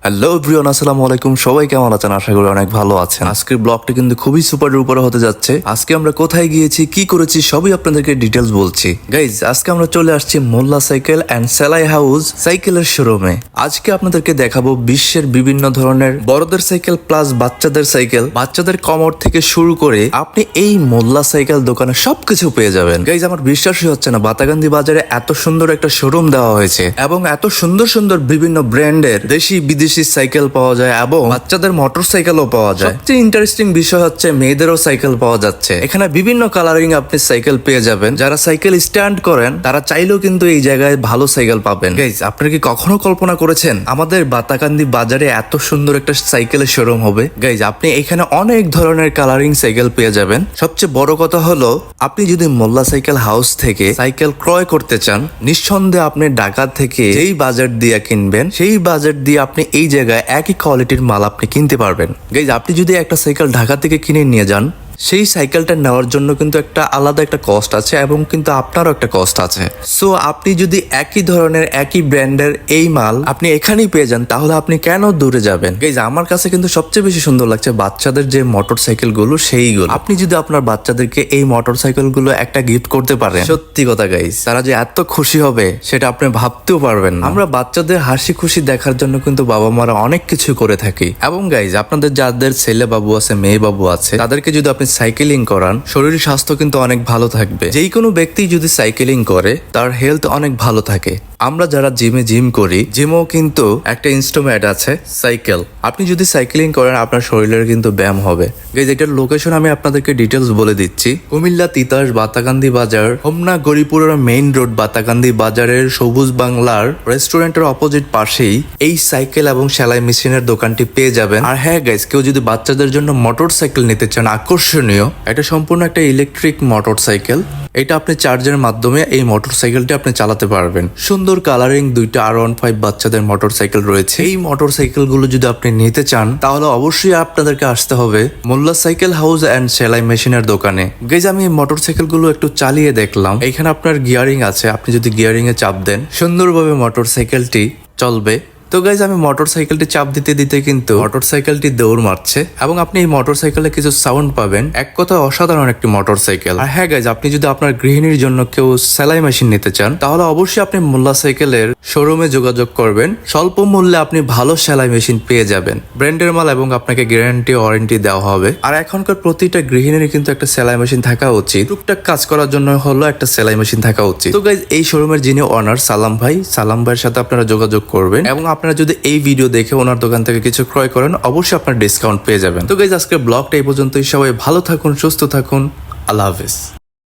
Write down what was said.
Hello everyone, আসসালামু আলাইকুম। সবাই কেমন আছেন? আশা করি অনেক ভালো আছেন। আজকের ব্লগটা কিন্তু খুবই সুপার ডুপার হতে যাচ্ছে। আজকে আমরা কোথায় গিয়েছি, কি করেছি, সবই আপনাদেরকে ডিটেলস বলছি। গাইজ, আজকে আমরা চলে আসছি মোল্লা সাইকেল অ্যান্ড সেলাই হাউস সাইকেলের শোরুমে। আজকে আপনাদেরকে দেখাবো বিশ্বের বিভিন্ন ধরনের বড়দের সাইকেল প্লাস বাচ্চাদের সাইকেল, বাচ্চাদের কমর থেকে শুরু করে আপনি এই মোল্লা সাইকেল দোকানে সবকিছু পেয়ে যাবেন। গাইজ, আমার বিশ্বাসই হচ্ছে না বাতাগান্ধী বাজারে এত সুন্দর একটা শোরুম দেওয়া হয়েছে এবং এত সুন্দর সুন্দর বিভিন্ন ব্র্যান্ডের দেশি বিদেশি সাইকেল পাওয়া যায় এবং বাচ্চাদের মোটর সাইকেলও পাওয়া যায়। সবচেয়ে ইন্টারেস্টিং বিষয় হচ্ছে মেয়েদেরও সাইকেল পাওয়া যাচ্ছে। এখানে বিভিন্ন কালারিং আপনি সাইকেল পেয়ে যাবেন। যারা সাইকেল স্ট্যান্ড করেন তারা চাইলেও কিন্তু এই জায়গায় ভালো সাইকেল পাবেন। গাইজ, আপনারা কি কখনো কল্পনা করেছেন আমাদের বাতাকান্দি বাজারে এত সুন্দর একটা সাইকেলের শোরুম হবে? গাইজ, আপনি এখানে অনেক ধরনের কালারিং সাইকেল পেয়ে যাবেন। সবচেয়ে বড় কথা হলো, আপনি যদি মোল্লা সাইকেল হাউস থেকে সাইকেল ক্রয় করতে চান, নিঃসন্দেহে আপনি ঢাকা থেকে যেই বাজেট দিয়ে কিনবেন সেই বাজেট দিয়ে আপনি এই জায়গায় একই কোয়ালিটির মাল আপনি কিনতে পারবেন। গাইজ, আপনি যদি একটা সাইকেল ঢাকা থেকে কিনে নিয়ে যান, সেই সাইকেলটা নেওয়ার জন্য কিন্তু একটা আলাদা একটা কস্ট আছে এবং কিন্তু আপনারও একটা কস্ট আছে। সো আপনি যদি একই ধরনের একই ব্র্যান্ডের এই মাল আপনি এখানেই পেয়ে যান, তাহলে আপনি কেন দূরে যাবেন? গাইজ, আমার কাছে কিন্তু সবচেয়ে বেশি সুন্দর লাগছে বাচ্চাদের যে মোটর সাইকেল গুলো, সেইগুলো। আপনি যদি আপনার বাচ্চাদেরকে এই মোটর সাইকেল গুলো একটা গিফট করতে পারেন, সত্যি কথা গাইজ, তারা যে এত খুশি হবে সেটা আপনি ভাবতেও পারবেন না। আমরা বাচ্চাদের হাসি খুশি দেখার জন্য কিন্তু বাবা মারা অনেক কিছু করে থাকি। এবং গাইজ, আপনাদের যাদের ছেলে বাবু আছে, মেয়ে বাবু আছে, তাদেরকে যদি আপনি সাইকেলিং করান, শরীর স্বাস্থ্য কিন্তু অনেক ভালো থাকবে। যেই কোনো ব্যক্তি যদি সাইকেলিং করে তার হেলথ অনেক ভালো থাকে। আমরা যারা জিম করি, জিমেও কিন্তু একটা ইনস্ট্রুমেন্ট আছে সাইকেল। আপনি যদি সাইকেলিং করেন আপনার শরীরের কিন্তু ব্যায়াম হবে। গাইজ, এটার লোকেশন আমি আপনাদেরকে ডিটেলস বলে দিচ্ছি। কুমিল্লা তিতাস বাতাকান্দি বাজার, হোমনা গরিপুরের মেইন রোড বাতাকান্দি বাজারের সবুজ বাংলার রেস্টুরেন্টের অপোজিট পাশেই এই সাইকেল এবং সেলাই মেশিনের দোকানটি পেয়ে যাবেন। আর হ্যাঁ গাইজ, কেউ যদি বাচ্চাদের জন্য মোটর সাইকেল নিতে চান আকর্ষণীয়, এটা সম্পূর্ণ একটা ইলেকট্রিক মোটর সাইকেল। এটা আপনি চার্জের মাধ্যমে এই মোটর সাইকেলটি আপনি চালাতে পারবেন। সুন্দর কালারিং দুইটা R15 বাচ্চাদের মোটর সাইকেল রয়েছে। এই মোটর সাইকেল গুলো যদি আপনি নিতে চান তাহলে অবশ্যই আপনাদেরকে আসতে হবে মোল্লা সাইকেল হাউস অ্যান্ড সেলাই মেশিনের দোকানে। গাইজ, আমি মোটর সাইকেল গুলো একটু চালিয়ে দেখলাম। এখানে আপনার গিয়ারিং আছে, আপনি যদি গিয়ারিং এ চাপ দেন সুন্দরভাবে মোটর সাইকেলটি চলবে। তো গাইজ, আমি মোটর সাইকেলটি চাপ দিতে দিতে কিন্তু মোটর সাইকেলটি দৌড় মারছে এবং আপনি এই মোটর সাইকেলে কিছু সাউন্ড পাবেন। এক কথায় অসাধারণ একটি মোটর সাইকেল। আর হ্যাঁ গাইজ, আপনি যদি আপনার গৃহিণীর জন্য কেউ সেলাই মেশিন নিতে চান তাহলে অবশ্যই আপনি মোল্লা সাইকেলের শোরুমে যোগাযোগ করবেন। স্বল্প মূল্যে আপনি ভালো সেলাই মেশিন পেয়ে যাবেন, ব্র্যান্ডের মাল, এবং আপনাকে গ্যারান্টি ওয়ারেন্টি দেওয়া হবে। আর এখনকার প্রতিটা গৃহিণীর কিন্তু একটা সেলাই মেশিন থাকা উচিত। টুকটাক কাজ করার জন্য হলো একটা সেলাই মেশিন থাকা উচিত। তো গাইজ, এই শোরুমের যিনি ওনার সালাম ভাইয়ের সাথে আপনারা যোগাযোগ করবেন এবং আপনারা যদি এই ভিডিও দেখে ওনার দোকান থেকে কিছু ক্রয় করেন অবশ্যই আপনার ডিসকাউন্ট পেয়ে যাবেন। তো গাইজ, আজকের ব্লগটা এই পর্যন্তই। সবাই ভালো থাকুন, সুস্থ থাকুন, আল্লাহ হাফেজ।